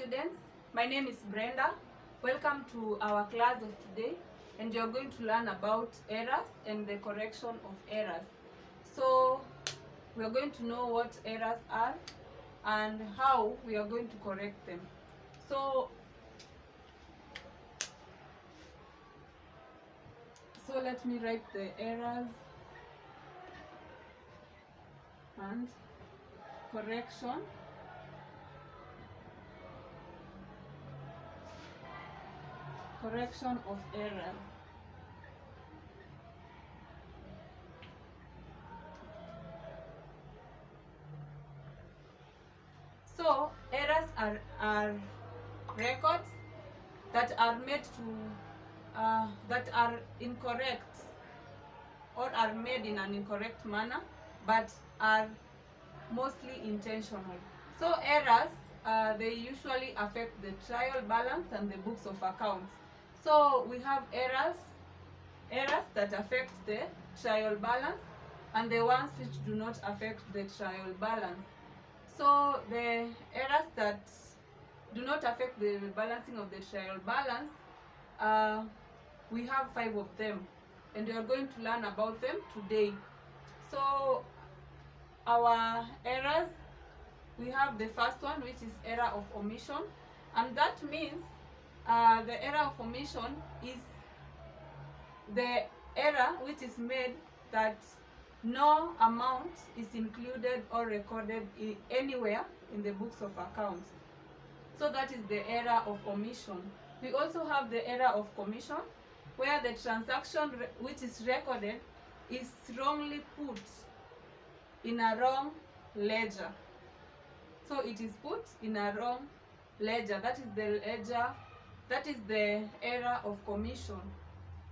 students, my name is Brenda. Welcome to our class of today, and you're going to learn about errors and the correction of errors. So we're going to know what errors are and how we are going to correct them. So let me write the errors and correction of errors. So errors are records that are made to that are incorrect or are made in an incorrect manner, but are mostly intentional. So errors, they usually affect the trial balance and the books of accounts. So we have errors that affect the trial balance and the ones which do not affect the trial balance. So the errors that do not affect the balancing of the trial balance, we have 5 of them, and we are going to learn about them today. So our errors, we have the first one, which is error of omission, and that means the error of omission is the error which is made that no amount is included or recorded anywhere in the books of accounts. So that is the error of omission. We also have the error of commission, where the transaction which is recorded is wrongly put in a wrong ledger. So it is put in a wrong ledger. That is the ledger. That is the error of commission.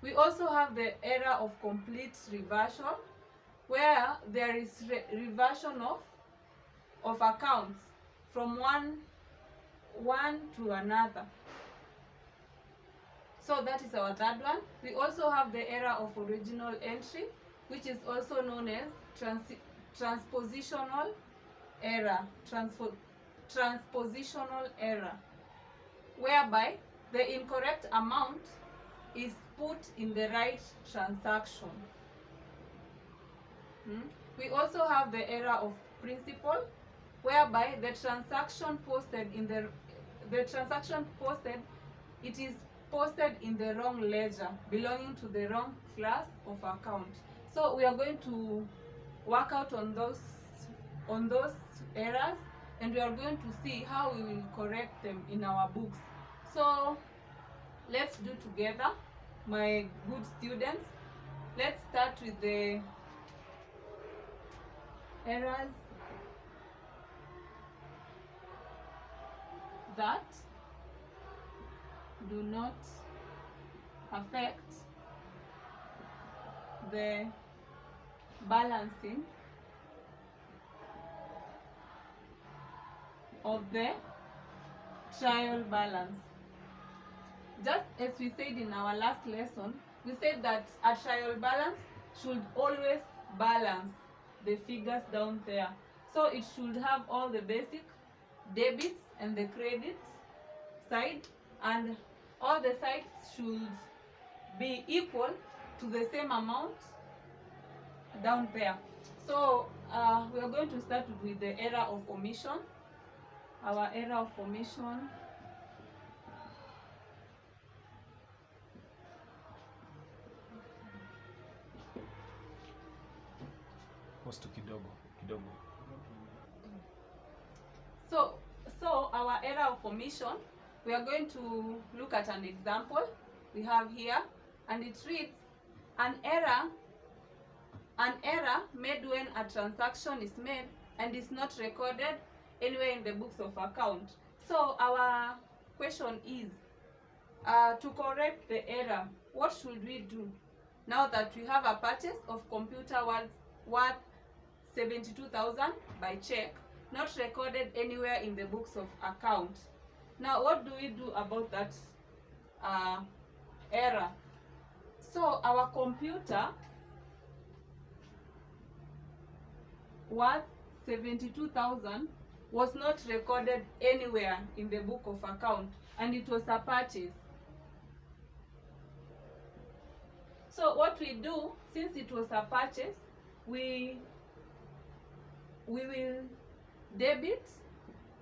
We also have the error of complete reversion, where there is reversion of accounts from one to another. So that is our third one. We also have the error of original entry, which is also known as transpositional error. Transpositional error, whereby the incorrect amount is put in the right transaction. We also have the error of principal, whereby the transaction posted it is posted in the wrong ledger, belonging to the wrong class of account. So we are going to work out on those errors, and we are going to see how we will correct them in our books. So let's do together, my good students. Let's start with the errors that do not affect the balancing of the trial balance. Just as we said in our last lesson, we said that a trial balance should always balance the figures down there. So it should have all the basic debits and the credits side, and all the sides should be equal to the same amount down there. So we are going to start with the error of omission. Our error of omission . So our error of omission, we are going to look at an example we have here, and it reads: an error made when a transaction is made and is not recorded anywhere in the books of account. So our question is, to correct the error, what should we do now that we have a purchase of computer worth 72,000 by check, not recorded anywhere in the books of account? Now what do we do about that error? So our computer worth 72,000 was not recorded anywhere in the book of account, and it was a purchase. So what we do, since it was a purchase, we will debit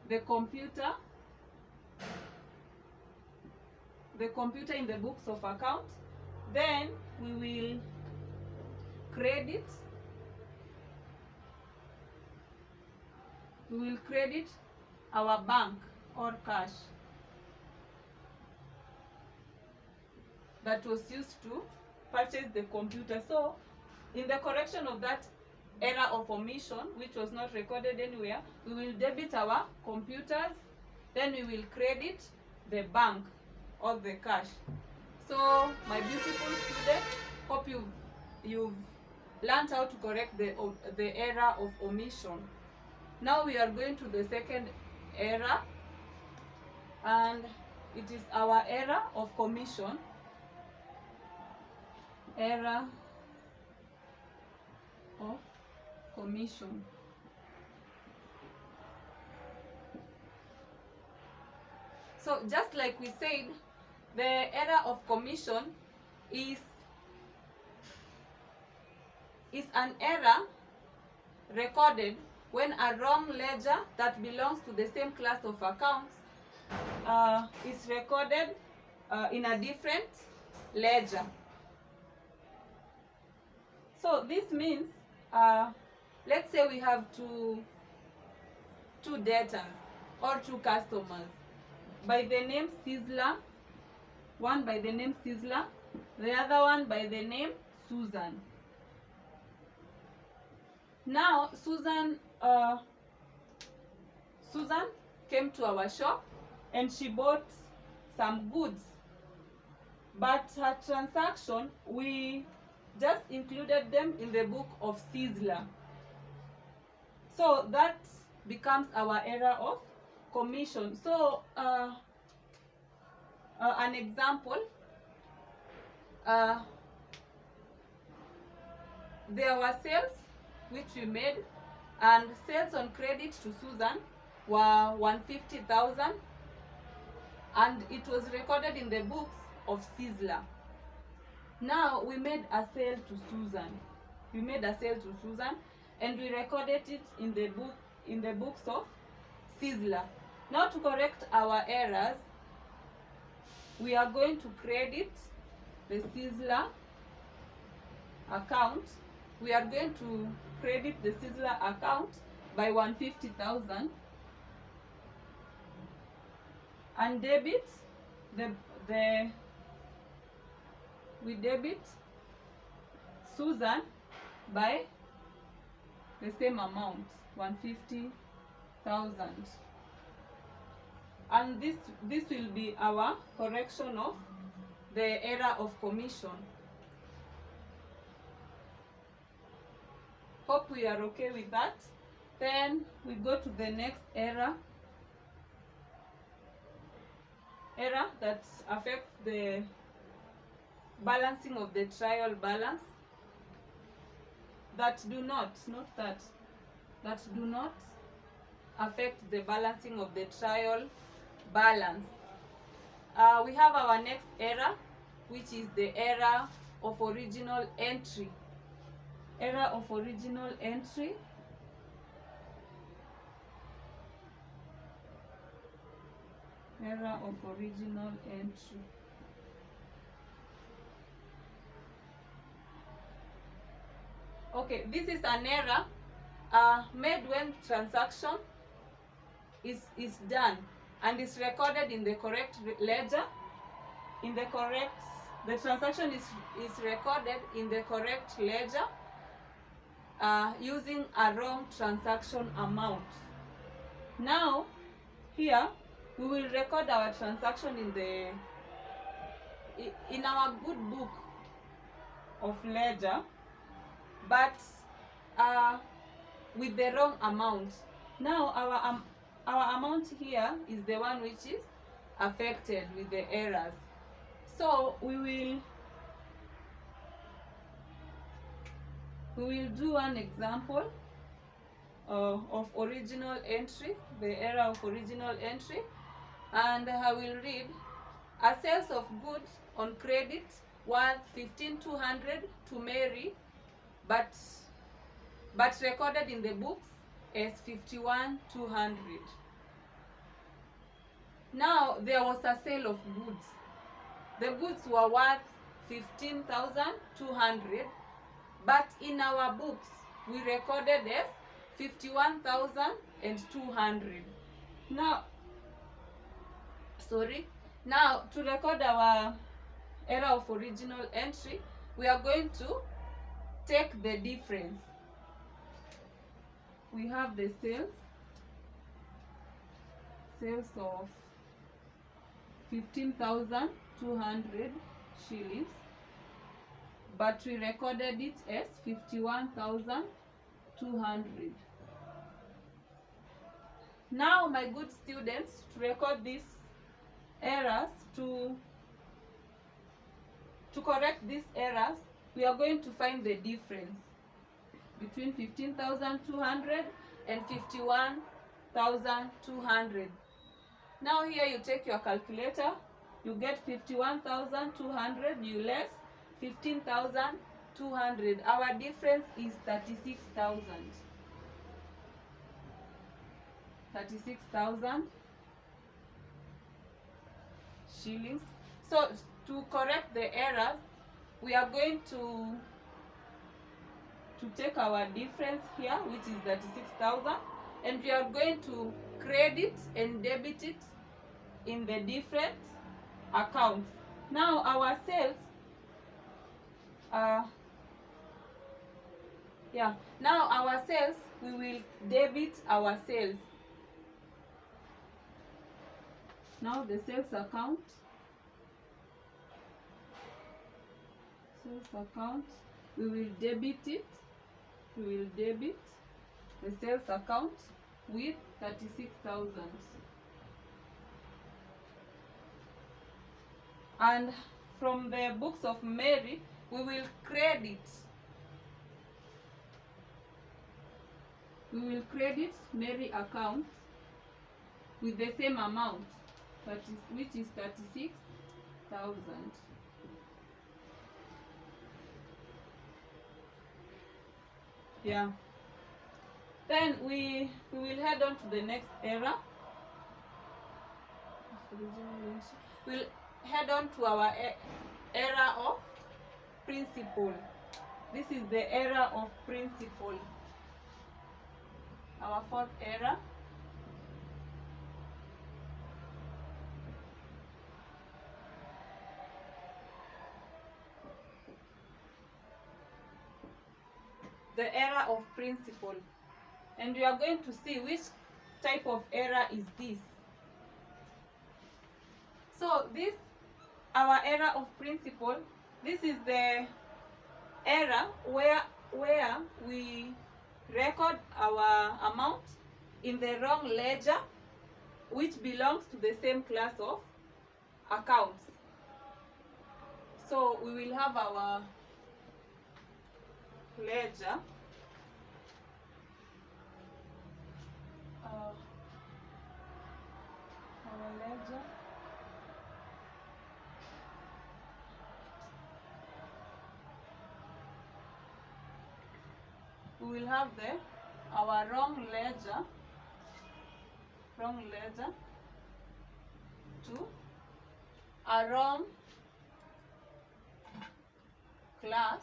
the computer in the books of account. Then we will credit our bank or cash that was used to purchase the computer. So in the correction of that error of omission, which was not recorded anywhere, we will debit our computers, then we will credit the bank or the cash. So my beautiful students, hope you've learned how to correct the error of omission. Now we are going to the second error, and it is our error of commission. Error of commission. So just like we said, the error of commission is an error recorded when a wrong ledger that belongs to the same class of accounts is recorded in a different ledger. So this means, let's say we have two debtors or two customers by the name Sizzler, one by the name Sizzler, the other one by the name Susan. Now Susan came to our shop and she bought some goods, but her transaction, we just included them in the book of Sizzler. So that becomes our error of commission. So an example, there were sales which we made, and sales on credit to Susan were 150,000, and it was recorded in the books of Sizzler. Now we made a sale to Susan. We made a sale to Susan and we recorded it in the books of Sizzler. Now to correct our errors, we are going to credit the Sizzler account. We are going to credit the Sizzler account by 150,000 and debit we debit Susan by the same amount, 150,000. And this will be our correction of the error of commission. Hope we are okay with that. Then we go to the next error that affects the balancing of the trial balance, that do not affect the balancing of the trial balance. We have our next error, which is the error of original entry. Error of original entry. Error of original entry. Okay, this is an error made when transaction is done and is recorded in the correct ledger. The transaction is recorded in the correct ledger using a wrong transaction amount. Now here we will record our transaction in our good book of ledger, but with the wrong amount. Now our amount here is the one which is affected with the errors. So we will do an example of original entry, the error of original entry, and I will read: a sales of goods on credit worth 15,200 to Mary, but recorded in the books as 51,200. Now there was a sale of goods. The goods were worth 15,200, but in our books we recorded as 51,200. Now to record our error of original entry, we are going to take the difference. We have the sales of 15,200 shillings, but we recorded it as 51,200. Now, my good students, to record these errors, to correct these errors, we are going to find the difference between 15,200 and 51,200. Now here you take your calculator, you get 51,200, you less 15,200. Our difference is 36,000. 36,000 shillings. So to correct the errors, we are going to take our difference here, which is 36,000, and we are going to credit and debit it in the different accounts. Now our sales, we will debit our sales. Now the sales account, we will debit it. We will debit the sales account with 36,000. And from the books of Mary, we will credit. We will credit Mary account with the same amount, which is 36,000. Yeah. Then we will head on to the next error. We'll head on to our error of principle. This is the error of principle. Our fourth error. The error of principle. And we are going to see which type of error is this. So this, our error of principle, this is the error where we record our amount in the wrong ledger, which belongs to the same class of accounts. So we will have our ledger. We will have our wrong ledger to a wrong class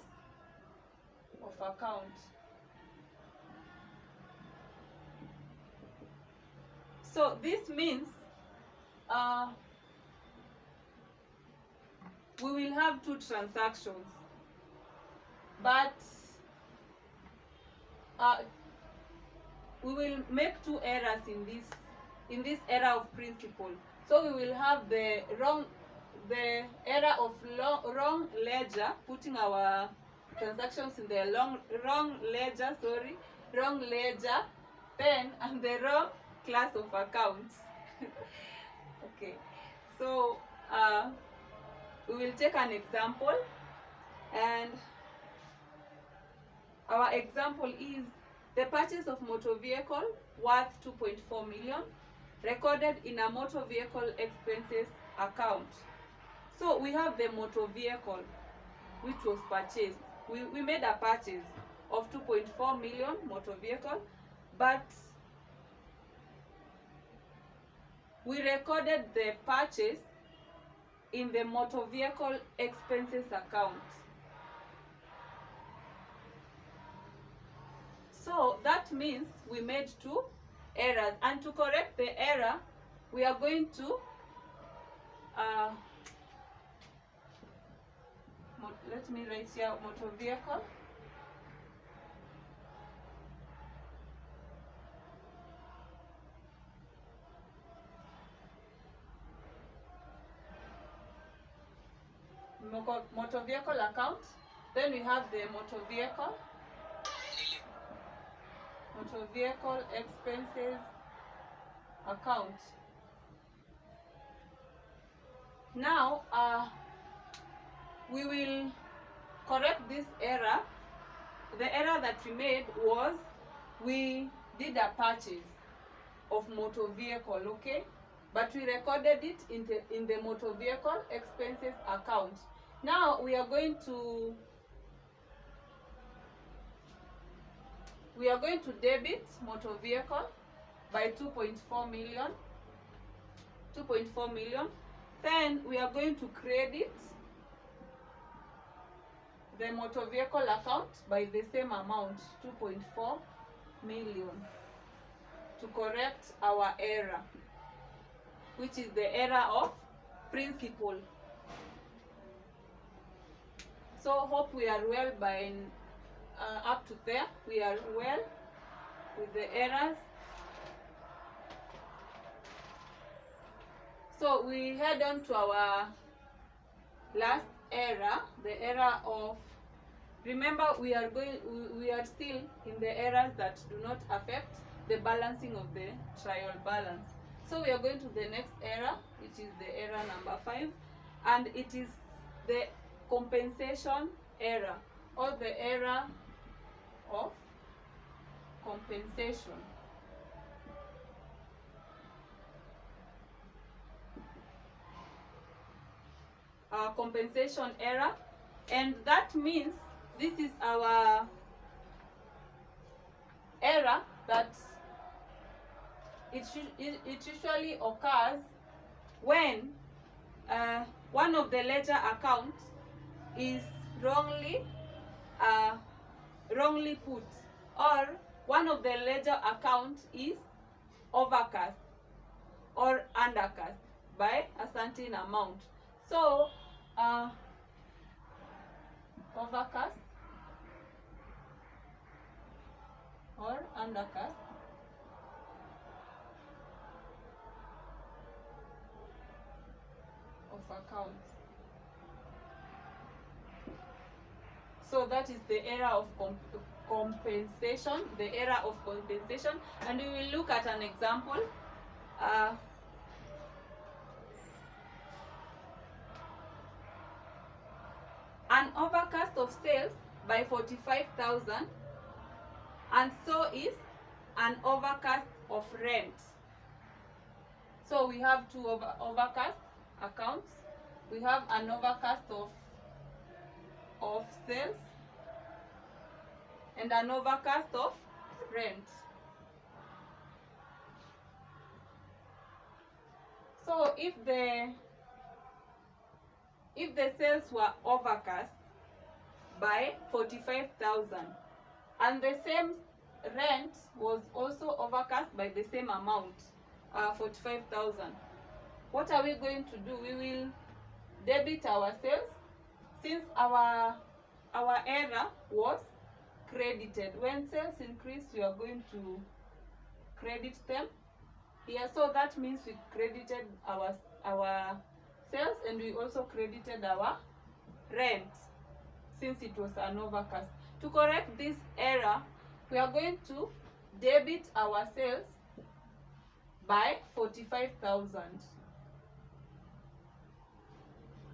of account. So this means we will have two transactions, but we will make two errors in this error of principle. So we will have the error of wrong ledger, putting our transactions in the wrong ledger, pen, and the wrong class of accounts. Okay, so we will take an example, and our example is the purchase of motor vehicle worth 2.4 million recorded in a motor vehicle expenses account. So we have the motor vehicle which was purchased. We made a purchase of 2.4 million motor vehicle, but we recorded the purchase in the motor vehicle expenses account. So that means we made two errors, and to correct the error we are going to let me write here motor vehicle account. Then we have the motor vehicle expenses account. Now we will correct this error. The error that we made was we did a purchase of motor vehicle, okay, but we recorded it in the motor vehicle expenses account. Now we are going to debit motor vehicle by 2.4 million. Then we are going to credit the motor vehicle account by the same amount, 2.4 million, to correct our error, which is the error of principle. So hope we are well by up to there. We are well with the errors. So we head on to our last error, the error of, remember we are still in the errors that do not affect the balancing of the trial balance. So we are going to the next error, which is the error number 5, and it is the compensation error, or the error of compensation. Compensation error, and that means this is our error that it usually occurs when one of the ledger accounts is wrongly put, or one of the ledger account is overcast or undercast by a certain amount. So overcast or undercast of accounts. So that is the error of compensation, the error of compensation, and we will look at an example. An overcast of sales by 45,000, and so is an overcast of rent. So we have two overcast accounts. We have an overcast of sales and an overcast of rent. So if the sales were overcast by 45,000 and the same rent was also overcast by the same amount, 45,000, what are we going to do? We will debit our sales, since our error was credited. When sales increase, we are going to credit them here. So that means we credited our sales, and we also credited our rent since it was an overcast. To correct this error, we are going to debit our sales by 45,000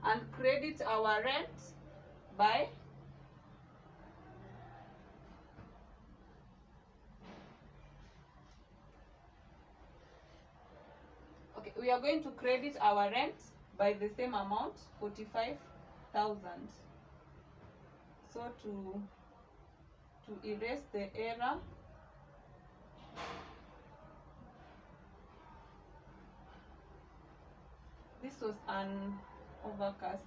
and credit our rent by we are going to credit our rent by the same amount, 45,000. So to erase the error, this was an overcast.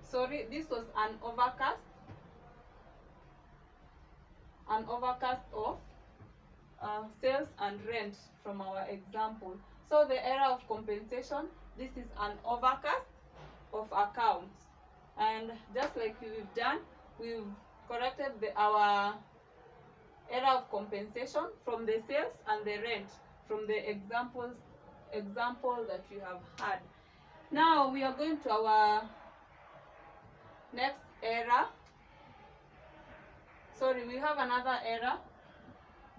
Sorry, this was an overcast of sales and rent from our example. So the error of compensation, this is an overcast of accounts. And just like we've done, we've corrected our error of compensation from the sales and the rent from the example that you have had. Now we are going to our next error. Sorry, we have another error,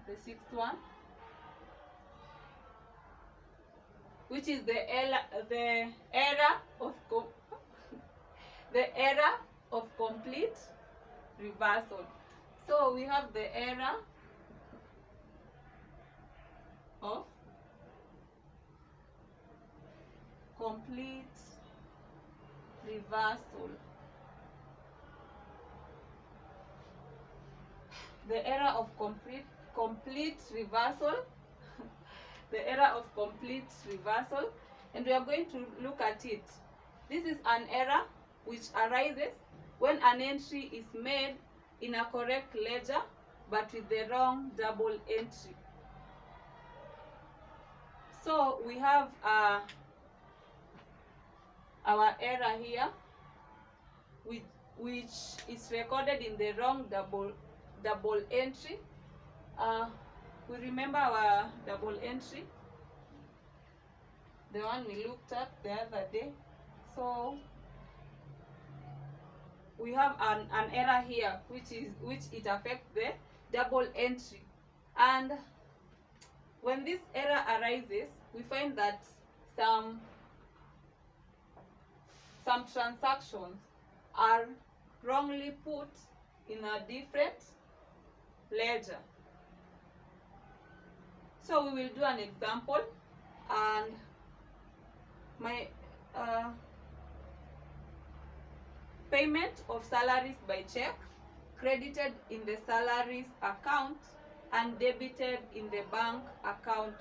the sixth one, which is the error of complete reversal. So we have the error of complete reversal. The error of complete reversal. The error of complete reversal, and we are going to look at it. This is an error which arises when an entry is made in a correct ledger but with the wrong double entry. So we have our error here, which is recorded in the wrong double entry. We remember our double entry, the one we looked at the other day. So we have an error here which it affects the double entry. And when this error arises, we find that some transactions are wrongly put in a different ledger. So we will do an example, and my payment of salaries by check credited in the salaries account and debited in the bank account.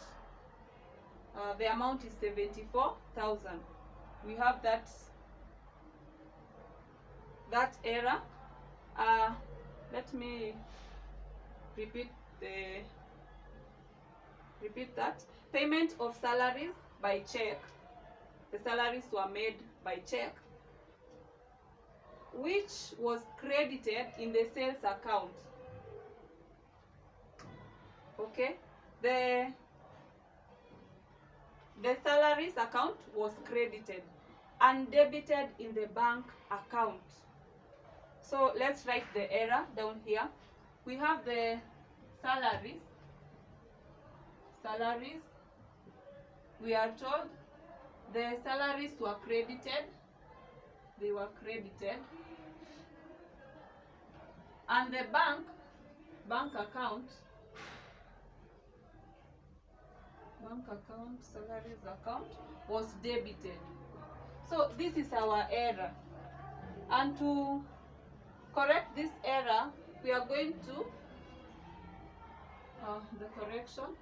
The amount is 74,000. We have that error. Let me repeat that. Payment of salaries by check. The salaries were made by check, which was credited in the sales account. Okay, the salaries account was credited and debited in the bank account. So let's write the error down here. We have the salaries. We are told the salaries were credited. They were credited. And the bank account, salaries account was debited. So this is our error. And to correct this error, we are going to the correction.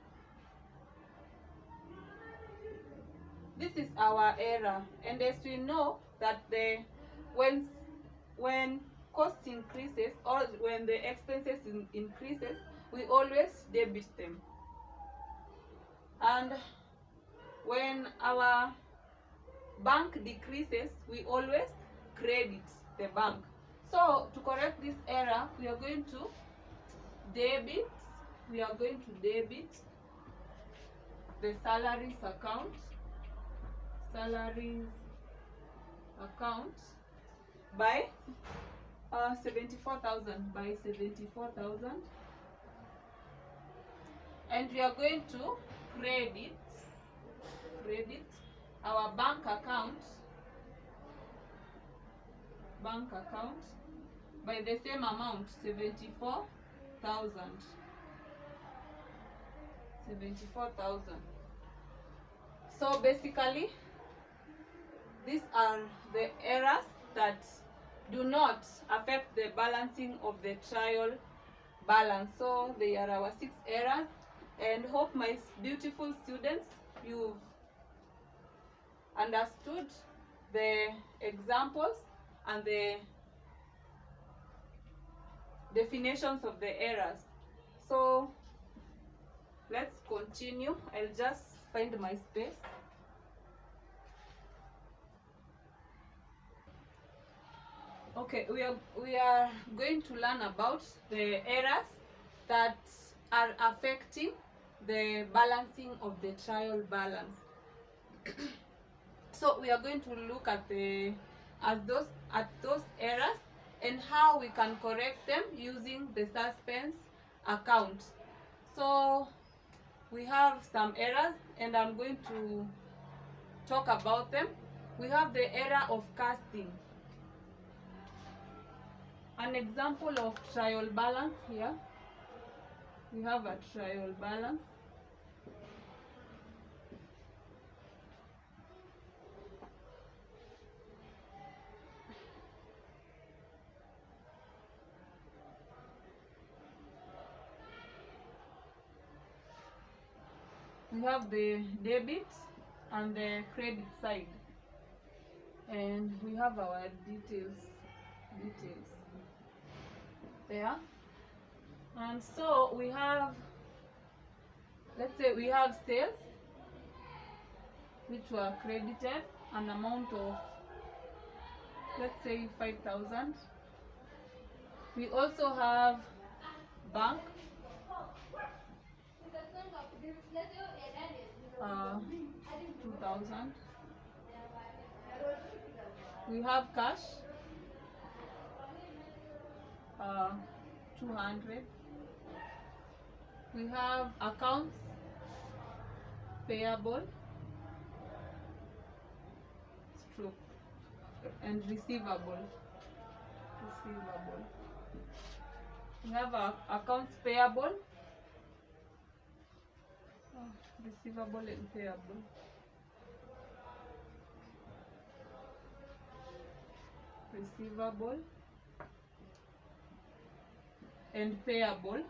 This is our error, and as we know that when cost increases or when the expenses increases, we always debit them, and when our bank decreases, we always credit the bank. So to correct this error, we are going to debit the salaries account by 74,000 by 74,000, and we are going to credit our bank account by the same amount, 74,000. 74,000. So basically, these are the errors that do not affect the balancing of the trial balance. So they are our 6 errors, and hope my beautiful students, you've understood the examples and the definitions of the errors. So let's continue. I'll just find my space. Okay, we are going to learn about the errors that are affecting the balancing of the trial balance. So we are going to look at those errors and how we can correct them using the suspense account. So we have some errors and I'm going to talk about them. We have the error of casting. An example of trial balance here. We have a trial balance. We have the debit and the credit side, and we have our details there. And so we have, let's say we have sales which were credited an amount of, let's say 5,000. We also have bank, 2,000. We have cash, 200. We have accounts payable and receivable. We have accounts payable, receivable and payable. Receivable and payable.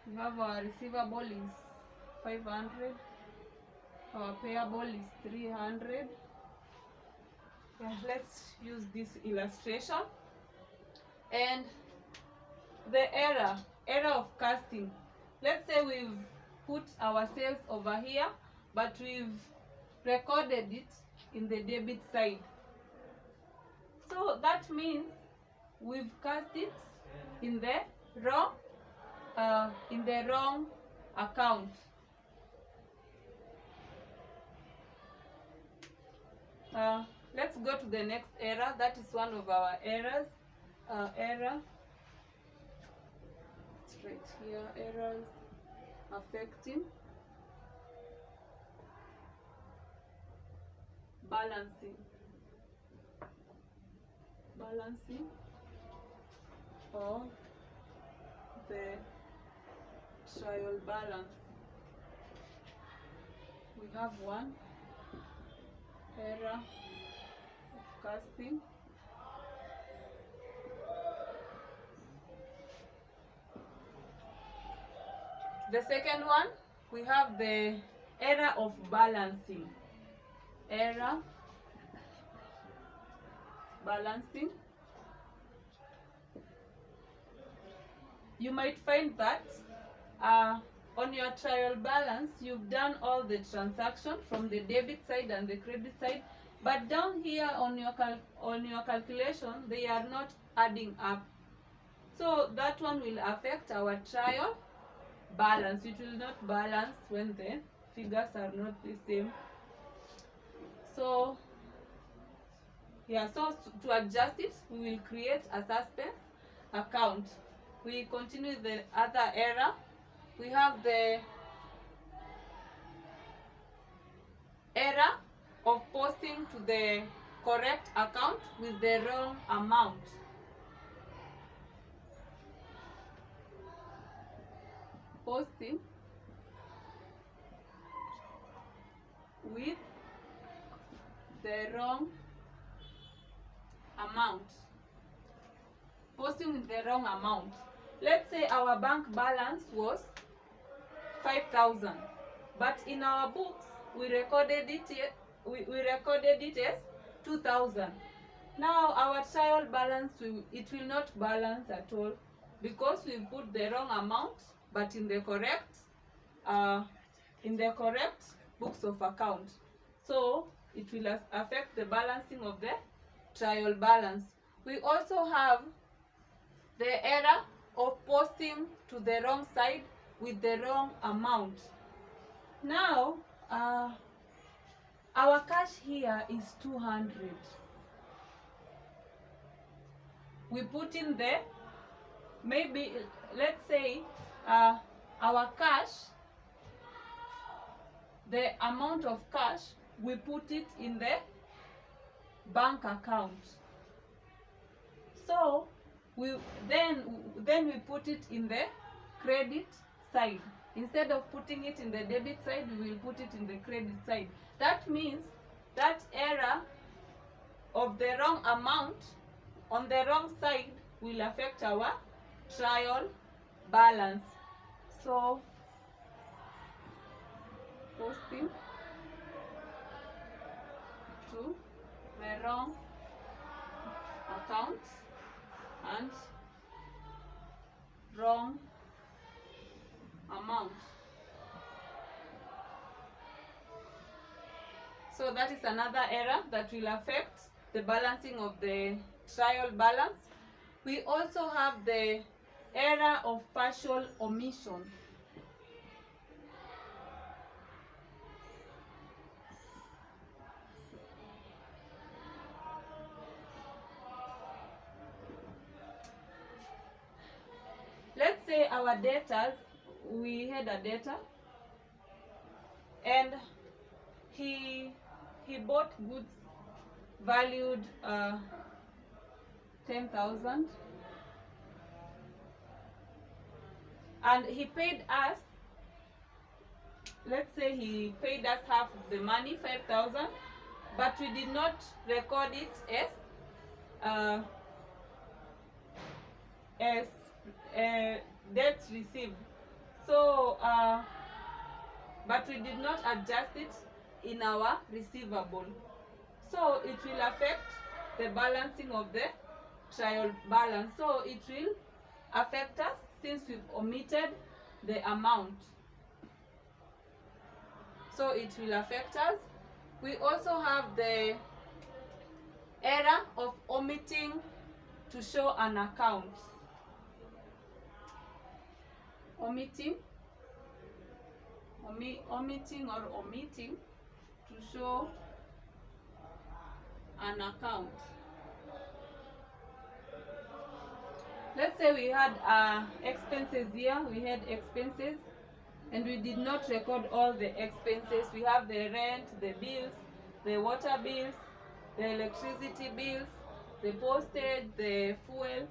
We have our receivable is 500, our payable is 300. Yeah, let's use this illustration. And the error of casting. Let's say we've put our sales over here, but we've recorded it in the debit side. So that means we've cast it in the wrong account. Let's go to the next error. That is one of our errors. Error. It's right here. Errors affecting balancing of the trial balance. We have one error of casting. The second one, we have the error of balancing. Error balancing. You might find that on your trial balance, you've done all the transactions from the debit side and the credit side, but down here on your calculation, they are not adding up. So that one will affect our trial balance. It will not balance when the figures are not the same. So yeah, so to adjust it, we will create a suspense account. We continue the other error. We have the error of posting to the correct account with the wrong amount. Posting with the wrong amount. Posting with the wrong amount. Let's say our bank balance was 5,000, but in our books we recorded it as 2,000. Now our trial balance, it will not balance at all because we put the wrong amount, but in the correct books of account. So it will affect the balancing of the trial balance. We also have the error of posting to the wrong side with the wrong amount. Now our cash here is 200. We put in the, maybe let's say our cash, the amount of cash, we put it in the bank account. So then we put it in the credit side. Instead of putting it in the debit side, we will put it in the credit side. That means that error of the wrong amount on the wrong side will affect our trial balance. So posting to the wrong account and wrong amount. So that is another error that will affect the balancing of the trial balance. We also have the error of partial omission. Let's say our debtors, we had a debtor and he bought goods valued 10,000 and he paid us, let's say he paid us half of the money, 5,000, but we did not record it as debts received. So but we did not adjust it in our receivable. So it will affect the balancing of the trial balance. So it will affect us since we've omitted the amount. So it will affect us. We also have the error of omitting to show an account. Omitting to show an account. Let's say we had expenses here. We had expenses and we did not record all the expenses. We have the rent, the bills, the water bills, the electricity bills, the postage, the fuel.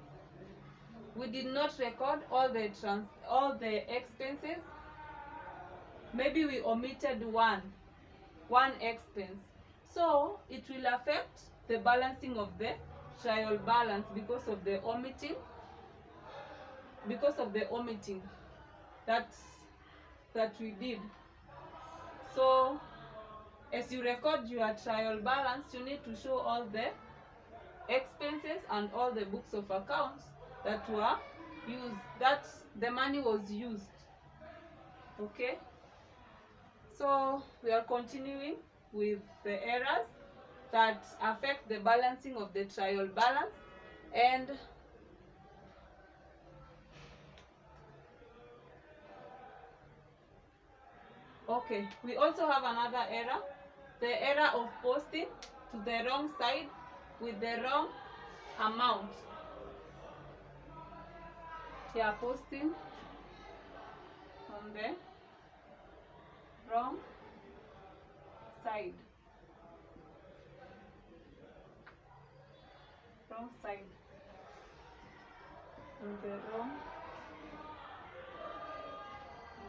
We did not record all the expenses. Maybe we omitted one expense. So it will affect the balancing of the trial balance because of the omitting. That we did. So as you record your trial balance, you need to show all the expenses and all the books of accounts that were used, that the money was used. Okay, so we are continuing with the errors that affect the balancing of the trial balance. And okay, we also have another error, the error of posting to the wrong side with the wrong amount. Here, posting on the wrong side. On the wrong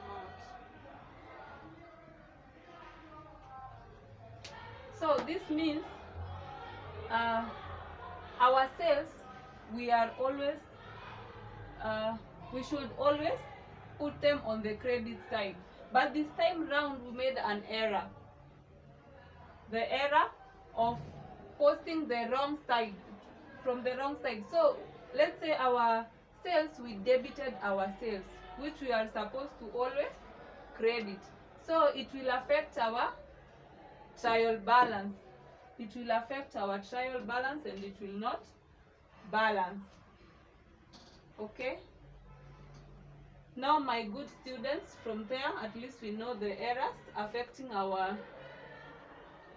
amount. So this means our sales, we are always we should always put them on the credit side. But this time round we made an error. The error of posting the wrong side, from the wrong side. So let's say our sales, we debited our sales, which we are supposed to always credit. So it will affect our trial balance. It will affect our trial balance and it will not balance. Okay? Now my good students, from there at least we know the errors affecting our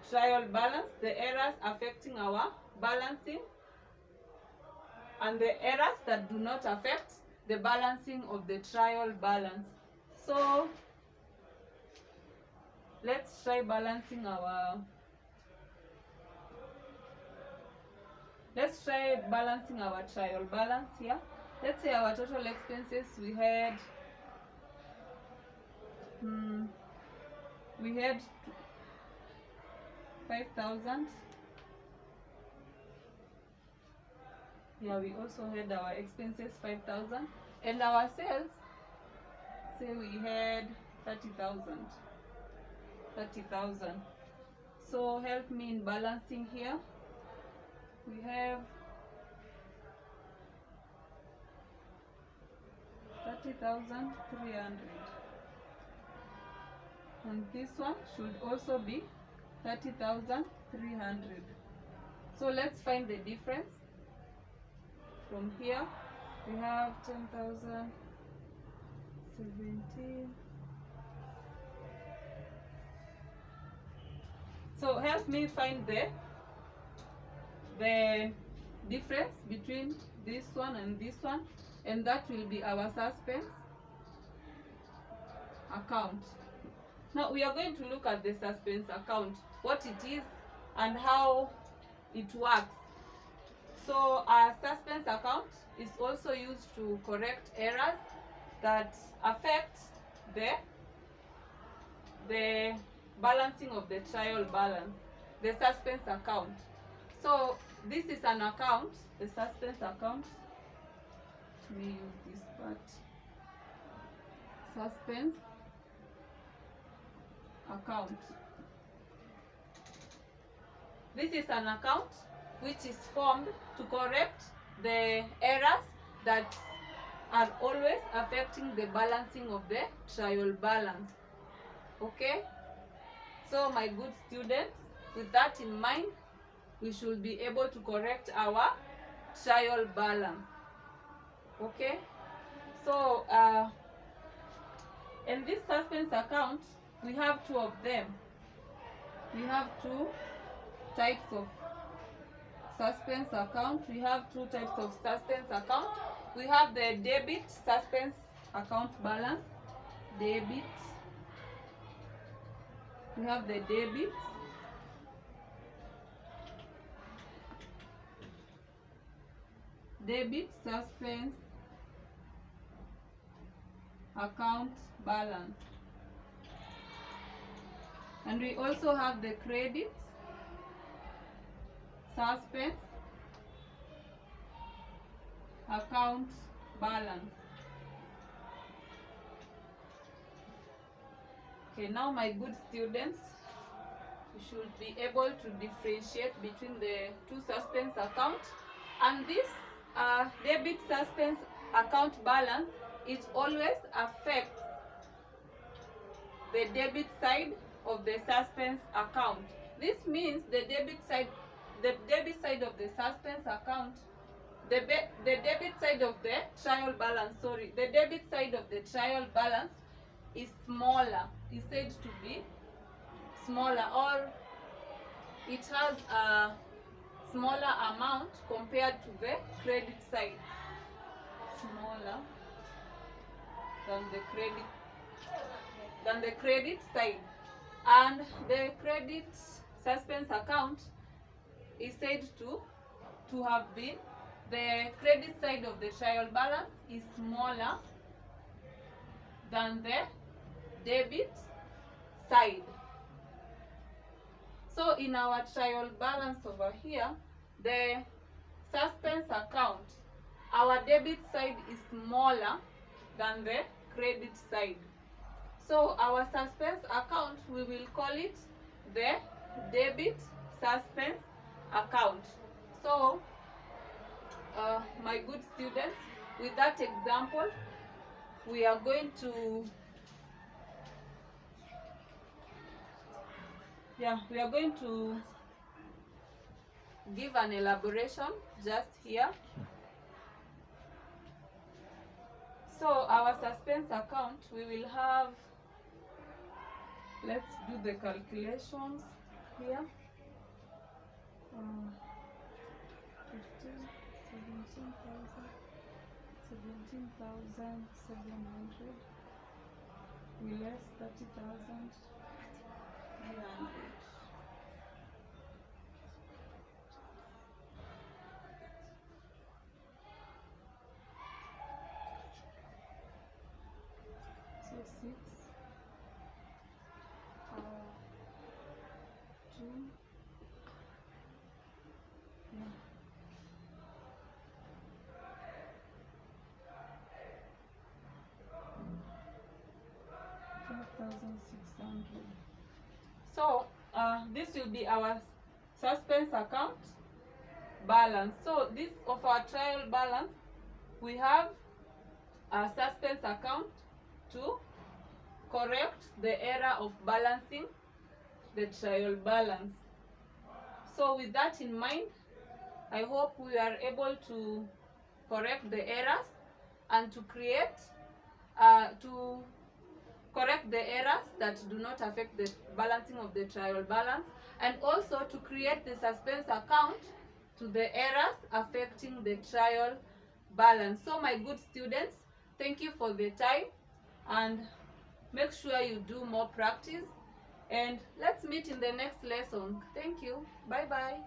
trial balance, the errors affecting our balancing, and the errors that do not affect the balancing of the trial balance. So let's try balancing our trial balance here. Let's say our total expenses, we had 5,000. Yeah, we also had our expenses 5,000, and our sales, say we had 30,000. So help me in balancing here. We have 30,300, and this one should also be 30,300. So let's find the difference. From here we have 10,000, 17. So help me find the difference between this one and this one, and that will be our suspense account. Now we are going to look at the suspense account, what it is and how it works. So our suspense account is also used to correct errors that affect the balancing of the trial balance, the suspense account. So this is an account, the suspense account. Let me use this part. Suspense account. This is an account which is formed to correct the errors that are always affecting the balancing of the trial balance. Okay? So my good students, with that in mind, we should be able to correct our trial balance. Okay? So in this suspense account, we have two of them. We have two types of suspense account. We have two types of suspense account. We have the debit suspense account balance. Debit. We have the debit. Debit suspense account balance. And we also have the credit suspense account balance. Okay, now my good students, you should be able to differentiate between the two suspense accounts. And this debit suspense account balance, it always affects the debit side of the suspense account. This means the debit side of the suspense account, the debit side of the trial balance, the debit side of the trial balance is smaller, is said to be smaller, or it has a smaller amount compared to the credit side, smaller than the credit side. And the credit suspense account is said to have been, the credit side of the trial balance is smaller than the debit side. So in our trial balance over here, the suspense account, our debit side is smaller than the credit side. So our suspense account, we will call it the debit suspense account. So my good students, with that example, we are going to give an elaboration just here. So our suspense account, we will have, let's do the calculations here. 17,700 we less 30,300. So 6 2 12,600. So this will be our suspense account balance. So this of our trial balance, we have a suspense account to correct the error of balancing the trial balance. So with that in mind, I hope we are able to correct the errors and to create to correct the errors that do not affect the balancing of the trial balance, and also to create the suspense account to the errors affecting the trial balance. So my good students, thank you for the time, and make sure you do more practice, and let's meet in the next lesson. Thank you. Bye bye.